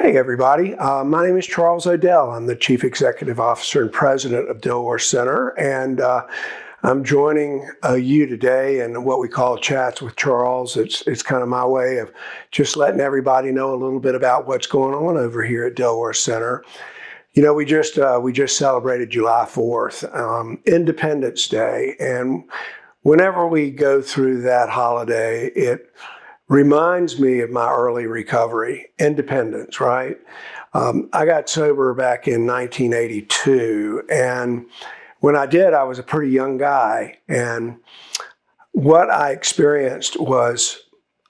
Hey everybody, my name is Charles Odell. I'm the Chief Executive Officer and President of Dilworth Center, and I'm joining you today in what we call Chats with Charles. It's kind of my way of just letting everybody know a little bit about what's going on over here at Dilworth Center. You know, we just celebrated July 4th, Independence Day, and whenever we go through that holiday, it reminds me of my early recovery, independence, right? I got sober back in 1982, and when I did, I was a pretty young guy, and what I experienced was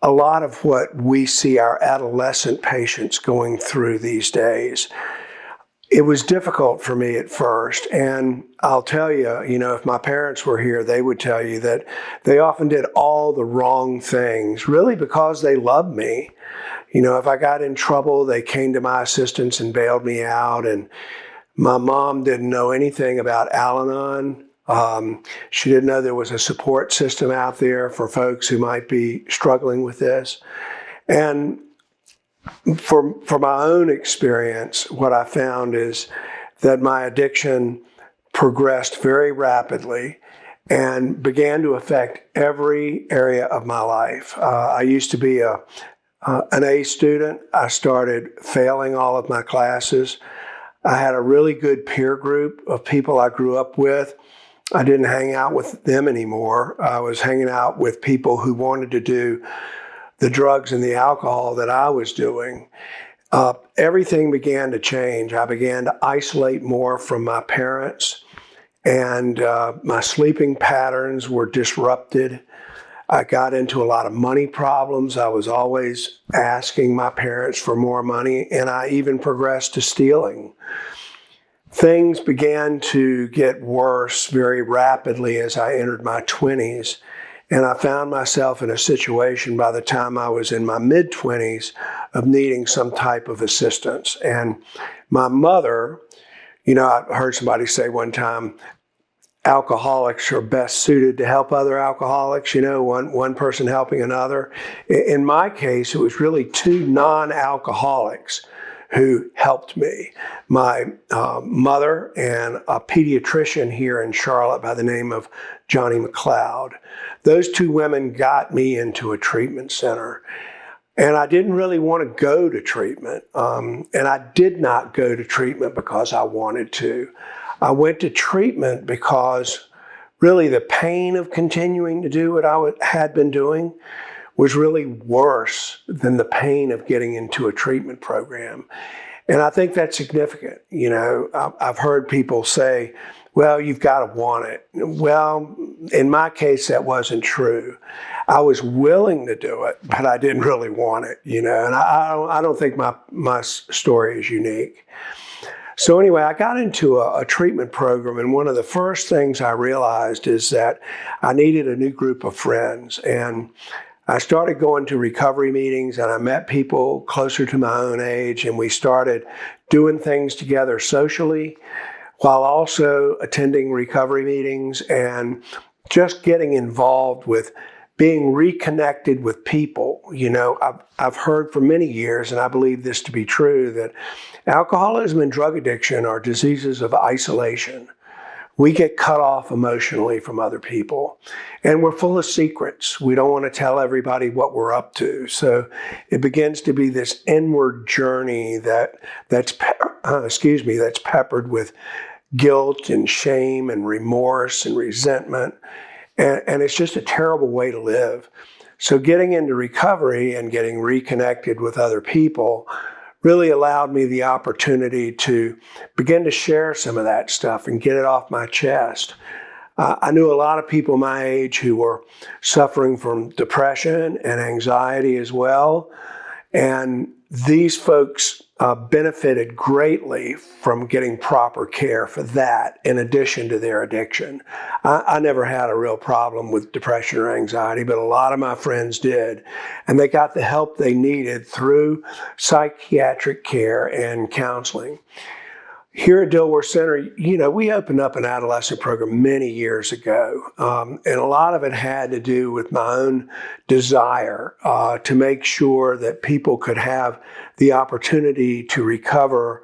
a lot of what we see our adolescent patients going through these days. It was difficult for me at first, and I'll tell you, if my parents were here, they would tell you that they often did all the wrong things, really because they loved me. If I got in trouble, they came to my assistance and bailed me out, and my mom didn't know anything about Al-Anon. She didn't know there was a support system out there for folks who might be struggling with this. And for my own experience, what I found is that my addiction progressed very rapidly and began to affect every area of my life. I used to be an A student. I started failing all of my classes. I had a really good peer group of people I grew up with. I didn't hang out with them anymore. I was hanging out with people who wanted to do the drugs and the alcohol that I was doing. Everything began to change. I began to isolate more from my parents, and my sleeping patterns were disrupted. I got into a lot of money problems. I was always asking my parents for more money, and I even progressed to stealing. Things began to get worse very rapidly as I entered my 20s. And I found myself in a situation by the time I was in my mid-20s of needing some type of assistance. And my mother, I heard somebody say one time, alcoholics are best suited to help other alcoholics, one person helping another. In my case, it was really two non-alcoholics who helped me. My mother and a pediatrician here in Charlotte by the name of Johnny McLeod. Those two women got me into a treatment center. And I didn't really want to go to treatment. And I did not go to treatment because I wanted to. I went to treatment because really the pain of continuing to do what I had been doing was really worse than the pain of getting into a treatment program. And I think that's significant. I've heard people say, well, you've got to want it. Well, in my case, that wasn't true. I was willing to do it, but I didn't really want it, and I don't think my story is unique. So anyway, I got into a treatment program, and one of the first things I realized is that I needed a new group of friends. And I started going to recovery meetings, and I met people closer to my own age, and we started doing things together socially while also attending recovery meetings and just getting involved with being reconnected with people. I've heard for many years, and I believe this to be true, that alcoholism and drug addiction are diseases of isolation. We get cut off emotionally from other people, and we're full of secrets. We don't want to tell everybody what we're up to. So it begins to be this inward journey that's peppered with guilt and shame and remorse and resentment. And it's just a terrible way to live. So getting into recovery and getting reconnected with other people really allowed me the opportunity to begin to share some of that stuff and get it off my chest. I knew a lot of people my age who were suffering from depression and anxiety as well. And these folks benefited greatly from getting proper care for that in addition to their addiction. I never had a real problem with depression or anxiety, but a lot of my friends did. And they got the help they needed through psychiatric care and counseling. Here at Dilworth Center, we opened up an adolescent program many years ago, and a lot of it had to do with my own desire to make sure that people could have the opportunity to recover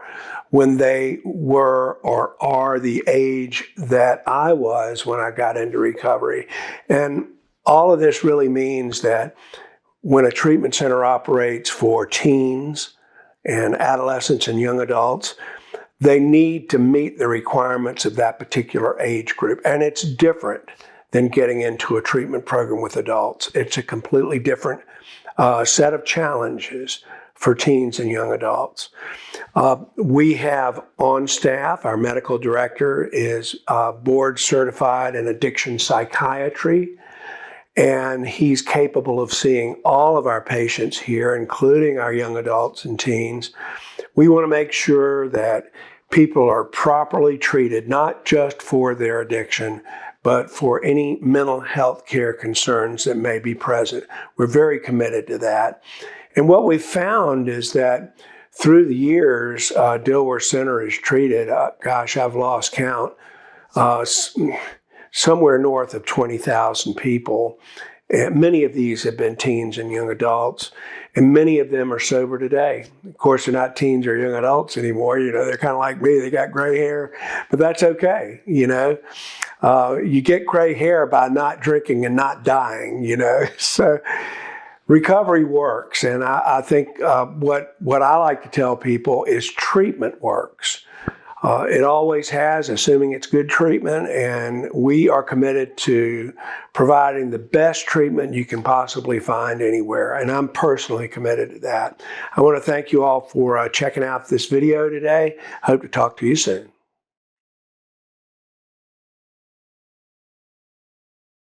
when they were or are the age that I was when I got into recovery. And all of this really means that when a treatment center operates for teens and adolescents and young adults, they need to meet the requirements of that particular age group. And it's different than getting into a treatment program with adults. It's a completely different set of challenges for teens and young adults. We have on staff, our medical director is board certified in addiction psychiatry, and he's capable of seeing all of our patients here, including our young adults and teens. We want to make sure that people are properly treated, not just for their addiction, but for any mental health care concerns that may be present. We're very committed to that. And what we've found is that through the years, Dilworth Center has treated, I've lost count, somewhere north of 20,000 people. And many of these have been teens and young adults, and many of them are sober today. Of course, they're not teens or young adults anymore. They're kind of like me. They got gray hair, but that's okay. You get gray hair by not drinking and not dying, So recovery works. And I think what I like to tell people is treatment works. It always has, assuming it's good treatment, and we are committed to providing the best treatment you can possibly find anywhere, and I'm personally committed to that. I want to thank you all for checking out this video today. Hope to talk to you soon.